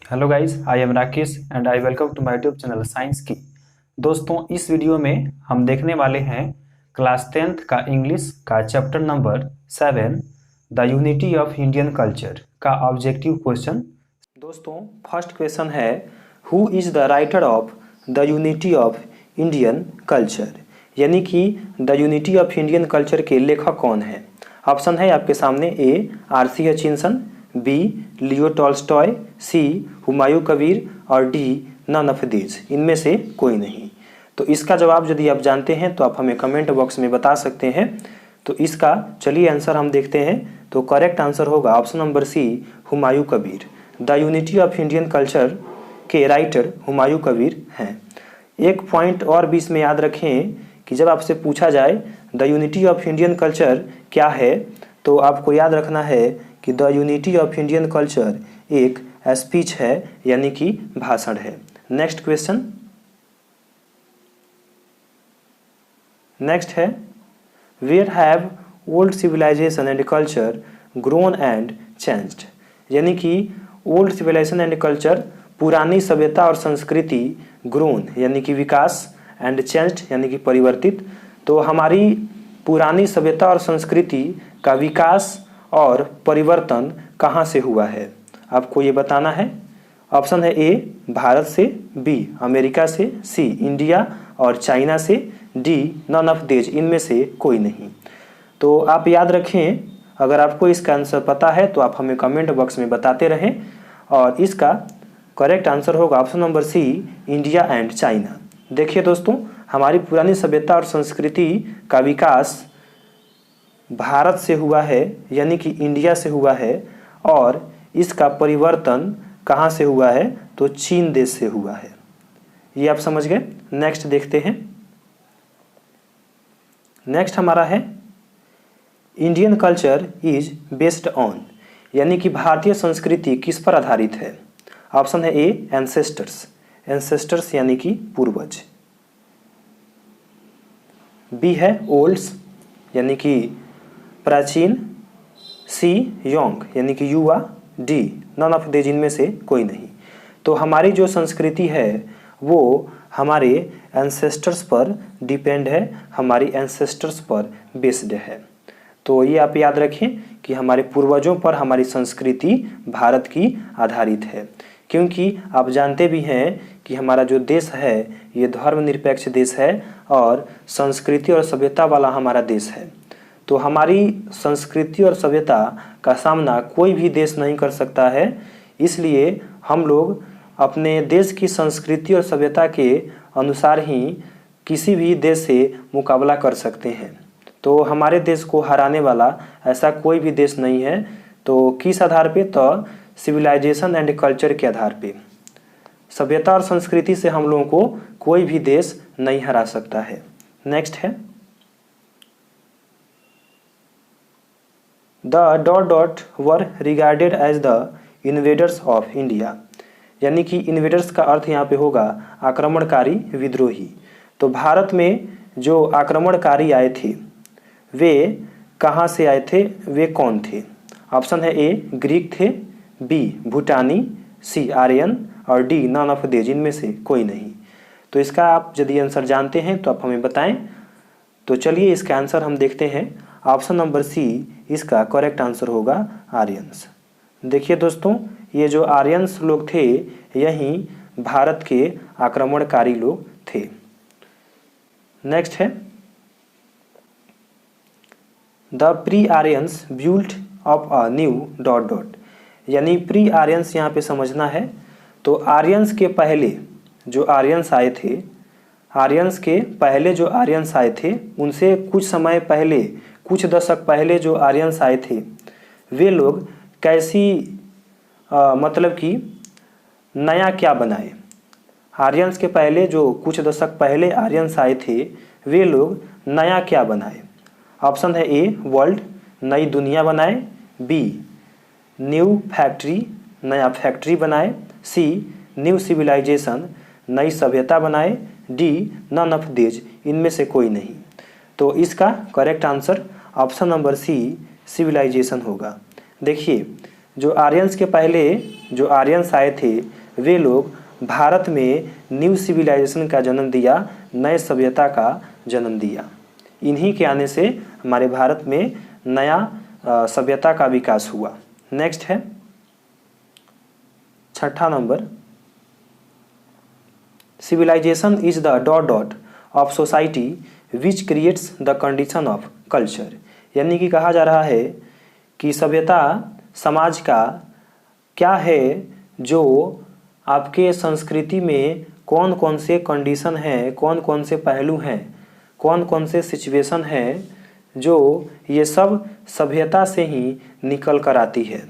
Hello guys, I am Rakesh and I welcome to my YouTube channel science की। दोस्तों, इस video में हम देखने वाले हैं क्लास 10th का इंग्लिश का chapter number 7 the unity of Indian culture का ऑब्जेक्टिव क्वेश्चन। दोस्तों, फर्स्ट क्वेश्चन है who is the writer of the unity of Indian culture, यानी कि the unity of Indian culture के लेखक कौन है। ऑप्शन है आपके सामने A R C. Hutchinson, B Leo Tolstoy, C Humayun Kabir और डी नन ऑफ दीज, इनमें से कोई नहीं। तो इसका जवाब यदि आप जानते हैं तो आप हमें कमेंट बॉक्स में बता सकते हैं। तो इसका चलिए आंसर हम देखते हैं। तो करेक्ट आंसर होगा option number C Humayun Kabir. The unity of Indian culture के राइटर हुमायूं कबीर हैं। एक पॉइंट और भी इसमें याद रखें कि जब आपसे पूछा जाए the unity of Indian culture क्या है, तो आपको याद रखना है कि the unity of Indian culture एक स्पीच है, यानी कि भाषण है। नेक्स्ट क्वेश्चन, नेक्स्ट है where have old civilisation and culture grown and changed, यानी कि ओल्ड सिविलाइजेशन एंड कल्चर पुरानी सभ्यता और संस्कृति, ग्रोन यानी कि विकास, एंड चेंज्ड यानी कि परिवर्तित। तो हमारी पुरानी सभ्यता और संस्कृति का विकास और परिवर्तन कहाँ से हुआ है, आपको ये बताना है। ऑप्शन है ए भारत से, बी अमेरिका से, सी इंडिया और चाइना से, डी नन ऑफ दीज, इनमें से कोई नहीं। तो आप याद रखें, अगर आपको इसका आंसर पता है तो आप हमें कमेंट बॉक्स में बताते रहें। और इसका करेक्ट आंसर होगा option number C India and China. देखिए दोस्तों, हमारी पुरानी सभ्यता और संस्कृति का विकास भारत से हुआ है, यानी कि इंडिया से हुआ है, और इसका परिवर्तन कहाँ से हुआ है, तो चीन देश से हुआ है। ये आप समझ गए। नेक्स्ट देखते हैं। नेक्स्ट हमारा है Indian culture is based on, यानी कि भारतीय संस्कृति किस पर आधारित है। ऑप्शन है ए एंसेस्टर्स, एंसेस्टर्स यानी कि पूर्वज, बी है ओल्ड्स यानी कि प्राचीन, सी योंग यानी कि युवा, डी नन ऑफ दीज, इनमें से कोई नहीं। तो हमारी जो संस्कृति है वो हमारे एंसेस्टर्स पर डिपेंड है, हमारी एंसेस्टर्स पर बेस्ड है। तो ये आप याद रखें कि हमारे पूर्वजों पर हमारी संस्कृति भारत की आधारित है, क्योंकि आप जानते भी हैं कि हमारा जो देश है ये धर्मनिरपेक्ष देश है और संस्कृति और सभ्यता वाला हमारा देश है। तो हमारी संस्कृति और सभ्यता का सामना कोई भी देश नहीं कर सकता है, इसलिए हम लोग अपने देश की संस्कृति और सभ्यता के अनुसार ही किसी भी देश से मुकाबला कर सकते हैं। तो हमारे देश को हराने वाला ऐसा कोई भी देश नहीं है। तो किस आधार पे, तो सिविलाइजेशन एंड कल्चर के आधार पे, सभ्यता और संस्कृति से हम लोगों को कोई भी देश नहीं हरा सकता है। नेक्स्ट है the dot dot were regarded as the invaders of India, यानी कि इन्वेडर्स का अर्थ यहाँ पे होगा आक्रमणकारी, विद्रोही। तो भारत में जो आक्रमणकारी आए थे वे कहाँ से आए थे, वे कौन थे। ऑप्शन है ए ग्रीक थे, बी भूटानी, सी आर्यन और डी नन ऑफ दीज, इनमें से कोई नहीं। तो इसका आप यदि आंसर जानते हैं तो आप हमें बताएं। तो चलिए इसका आंसर हम देखते हैं। ऑप्शन नंबर सी इसका करेक्ट आंसर होगा आर्यंस। देखिए दोस्तों, ये जो आर्यंस लोग थे यही भारत के आक्रमणकारी लोग थे। नेक्स्ट है the pre Aryans built up a new dot dot, यानी प्री आर्यंस यहाँ पे समझना है। तो आर्यंस के पहले जो आर्यंस आए थे, आर्यंस के पहले जो आर्यंस आए थे उनसे कुछ समय पहले, कुछ दशक पहले जो आर्यंस आए थे वे लोग कैसी मतलब कि नया क्या बनाए। आर्यंस के पहले जो कुछ दशक पहले आर्यंस आए थे वे लोग नया क्या बनाए। ऑप्शन है ए वर्ल्ड, नई दुनिया बनाए, बी न्यू फैक्ट्री, नया फैक्ट्री बनाए, सी न्यू सिविलाइजेशन, नई सभ्यता बनाए, डी नन ऑफ दीज, इनमें से कोई नहीं। तो इसका correct answer option number C civilisation होगा। देखिए, जो आर्यंस के पहले जो आर्यंस आए थे वे लोग भारत में न्यू सिविलाइजेशन का जन्म दिया, नए सभ्यता का जन्म दिया। इन्हीं के आने से हमारे भारत में नया सभ्यता का विकास हुआ। नेक्स्ट है 6ठा number, civilisation is the dot dot of society which creates the condition of culture. यानी कि कहा जा रहा है कि सभ्यता समाज का क्या है जो आपके संस्कृति में कौन कौन से कंडीशन हैं, कौन कौन से पहलू हैं, कौन कौन से सिचुएशन हैं जो ये सब सभ्यता से ही निकल कर आती है।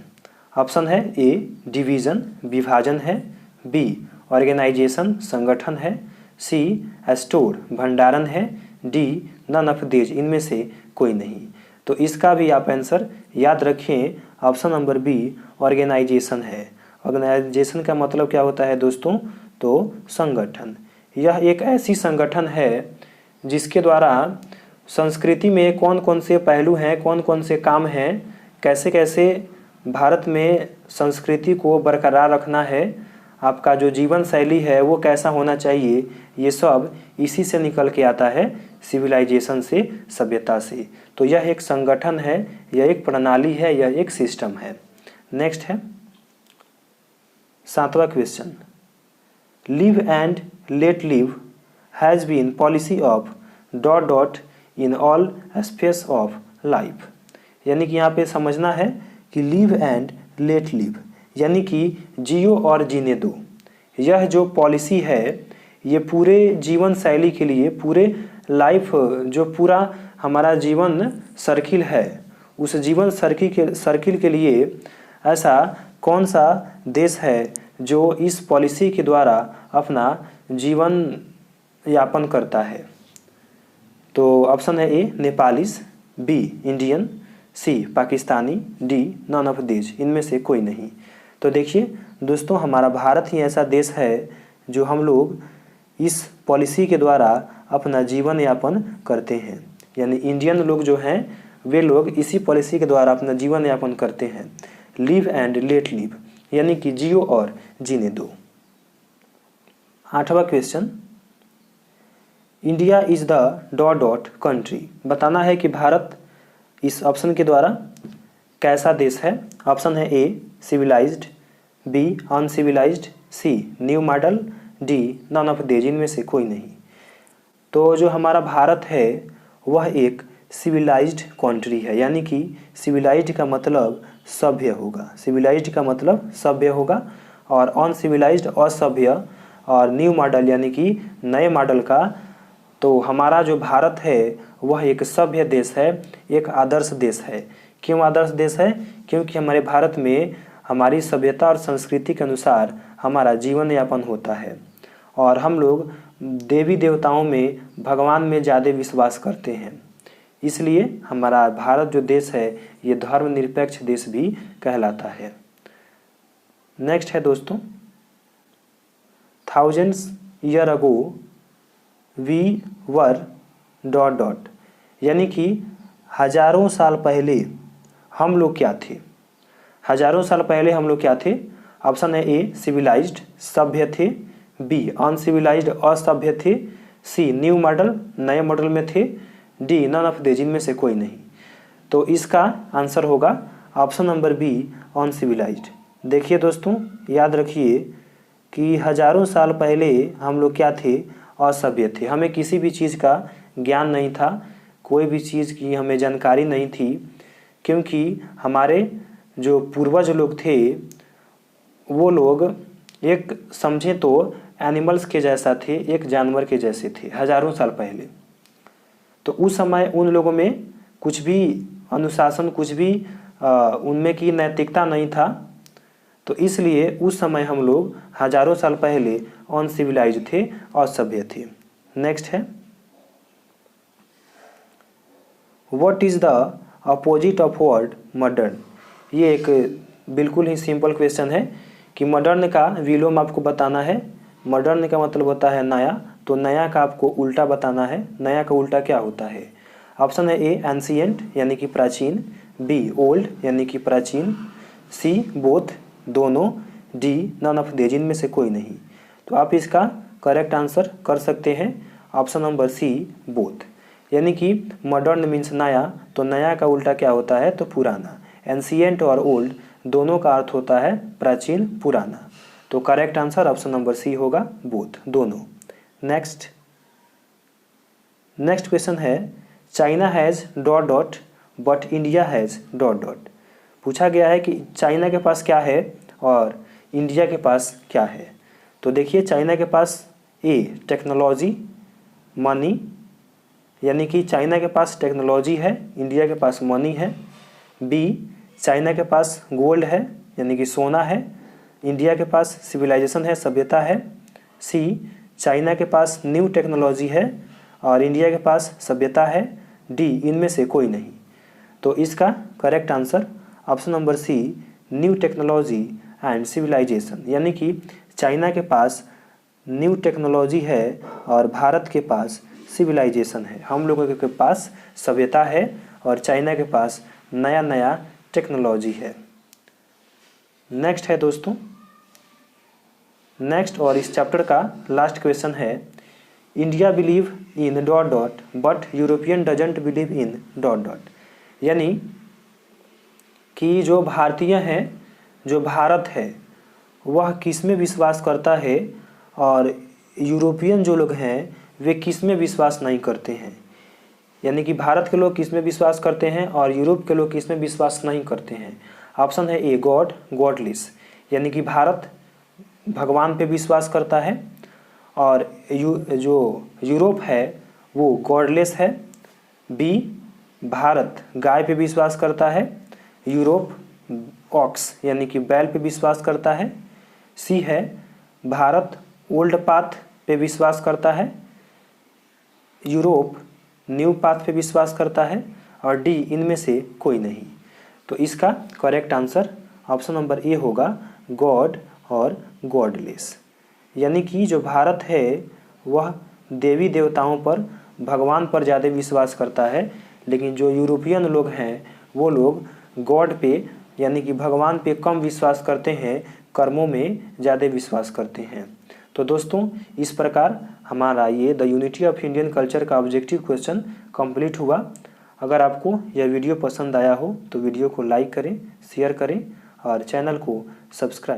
ऑप्शन है ए डिवीज़न विभाजन है, बी ऑर्गेनाइजेशन संगठन है, सी स्टोर भंडारण है, डी नन ऑफ दीज इनमें से कोई नहीं। तो इसका भी आप आंसर याद रखें, ऑप्शन नंबर बी ऑर्गेनाइजेशन है। ऑर्गेनाइजेशन का मतलब क्या होता है दोस्तों? तो संगठन। यह एक ऐसी संगठन है जिसके द्वारा संस्कृति में कौन कौन से पहलू हैं, कौन कौन से काम हैं, कैसे कैसे भारत में संस्कृति को बरकरार रखना है, आपका जो जीवन शैली है वो कैसा होना चाहिए, ये सब इसी से निकल के आता है, सिविलाइजेशन से, सभ्यता से। तो यह एक संगठन है, यह एक प्रणाली है, यह एक सिस्टम है। नेक्स्ट है 7वां question, live and let live has been policy of dot dot in all aspects of life. यानी कि यहाँ पे समझना है कि लिव एंड लेट लिव यानी कि जियो और जीने दो, यह जो पॉलिसी है ये पूरे जीवन शैली के लिए, पूरे लाइफ जो पूरा हमारा जीवन सर्किल है उस जीवन सर्किल के लिए ऐसा कौन सा देश है जो इस पॉलिसी के द्वारा अपना जीवन यापन करता है? तो ऑप्शन है A Nepalese, B Indian, C Pakistani, D none of these इनमें से कोई नहीं। तो देखिए दोस्तों, हमारा भारत ही ऐसा देश है जो हम लोग इस पॉलिसी के द्वारा अपना जीवन यापन करते हैं। यानी इंडियन लोग जो हैं वे लोग इसी पॉलिसी के द्वारा अपना जीवन यापन करते हैं, लिव एंड लेट लिव यानी कि जियो और जीने दो। 8वां question, India is the dot dot country. बताना है कि भारत इस ऑप्शन के द्वारा कैसा देश है? ऑप्शन है A civilised, B uncivilised, C new model, D none of these इनमें से कोई नहीं। तो जो हमारा भारत है वह एक सिविलाइज्ड कंट्री है, यानी कि सिविलाइज्ड का मतलब सभ्य होगा, सिविलाइज्ड का मतलब सभ्य होगा, और अनसिविलाइज्ड असभ्य, और न्यू मॉडल यानी कि नए मॉडल का। तो हमारा जो भारत है वह एक सभ्य देश है, एक आदर्श देश है। क्यों आदर्श देश है? क्योंकि हमारे भारत में हमारी सभ्यता और संस्कृति के अनुसार हमारा जीवन यापन होता है, और हम लोग देवी देवताओं में, भगवान में ज़्यादा विश्वास करते हैं। इसलिए हमारा भारत जो देश है ये धर्मनिरपेक्ष देश भी कहलाता है। नेक्स्ट है दोस्तों, thousands year ago we were dot dot यानी कि हजारों साल पहले हम लोग क्या थे? हजारों साल पहले हम लोग क्या थे? ऑप्शन है ए सिविलाइज्ड सभ्य थे, बी अनसिविलाइज्ड असभ्य थे, सी न्यू मॉडल नए मॉडल में थे, डी नन ऑफ दीज इनमें से कोई नहीं। तो इसका आंसर होगा ऑप्शन नंबर बी अनसिविलाइज्ड। देखिए दोस्तों, याद रखिए कि हजारों साल पहले हम लोग क्या थे? असभ्य थे। हमें किसी भी चीज़ का ज्ञान नहीं था, कोई भी चीज़ की हमें जानकारी नहीं थी, क्योंकि हमारे जो पूर्वज लोग थे वो लोग एक समझें तो एनिमल्स के जैसा थे, एक जानवर के जैसे थे हजारों साल पहले। तो उस समय उन लोगों में कुछ भी अनुशासन, कुछ भी उनमें की नैतिकता नहीं था। तो इसलिए उस समय हम लोग हजारों साल पहले अनसिविलाइज्ड थे, असभ्य थे। नेक्स्ट है, what is the opposite of word modern. ये एक बिल्कुल ही सिंपल क्वेश्चन है कि मॉडर्न का विलोम आपको बताना है। मॉडर्न का मतलब होता है नया, तो नया का आपको उल्टा बताना है। नया का उल्टा क्या होता है? ऑप्शन है ए एंशिएंट यानी कि प्राचीन, बी ओल्ड यानी कि प्राचीन, सी बोथ दोनों, डी नन ऑफ दीज इनमें से कोई नहीं। तो आप इसका करेक्ट आंसर कर सकते हैं ऑप्शन नंबर सी बोथ। यानी कि मॉडर्न मीन्स नया, तो नया का उल्टा क्या होता है, तो पुराना। एंशिएंट और ओल्ड दोनों का अर्थ होता है प्राचीन, पुराना। तो correct answer option number C होगा बोथ, दोनों। नेक्स्ट क्वेश्चन है China has dot dot but India has dot dot. पूछा गया है कि चाइना के पास क्या है और इंडिया के पास क्या है। तो देखिए चाइना के पास ए टेक्नोलॉजी, मनी, यानी कि चाइना के पास टेक्नोलॉजी है, इंडिया के पास मनी है। बी चाइना के पास गोल्ड है, यानी कि सोना है, इंडिया के पास सिविलाइजेशन है, सभ्यता है। सी चाइना के पास न्यू टेक्नोलॉजी है और इंडिया के पास सभ्यता है। डी इनमें से कोई नहीं। तो इसका correct answer option number C new technology and civilisation, यानी कि चाइना के पास न्यू टेक्नोलॉजी है और भारत के पास सिविलाइजेशन है। हम लोगों के पास सभ्यता है और चाइना के पास नया नया टेक्नोलॉजी है। नेक्स्ट है दोस्तों, नेक्स्ट और इस चैप्टर का लास्ट क्वेश्चन है India believe in dot dot but European doesn't believe in dot dot. यानी कि जो भारतीय हैं, जो भारत है, वह किस में विश्वास करता है और यूरोपियन जो लोग हैं वे किस में विश्वास नहीं करते हैं। यानी कि भारत के लोग किस में विश्वास करते हैं और यूरोप के लोग किस में विश्वास नहीं करते हैं। ऑप्शन है ए गॉड गॉडलेस, यानी कि भारत भगवान पे विश्वास करता है और जो यूरोप है वो गॉडलेस है। बी भारत गाय पे विश्वास करता है, यूरोप ऑक्स यानी कि बैल पे विश्वास करता है। सी है भारत ओल्ड पाथ पे विश्वास करता है, यूरोप न्यू पाथ पे विश्वास करता है। और डी इनमें से कोई नहीं। तो इसका correct answer option number A होगा गॉड और गॉडलेस। यानी कि जो भारत है वह देवी देवताओं पर, भगवान पर ज़्यादा विश्वास करता है, लेकिन जो यूरोपियन लोग हैं वो लोग गॉड पे यानी कि भगवान पे कम विश्वास करते हैं, कर्मों में ज़्यादा विश्वास करते हैं। तो दोस्तों इस प्रकार हमारा ये the unity of Indian culture का ऑब्जेक्टिव क्वेश्चन कंप्लीट हुआ। अगर आपको यह वीडियो पसंद आया हो तो वीडियो को लाइक करें, शेयर करें और चैनल को सब्सक्राइब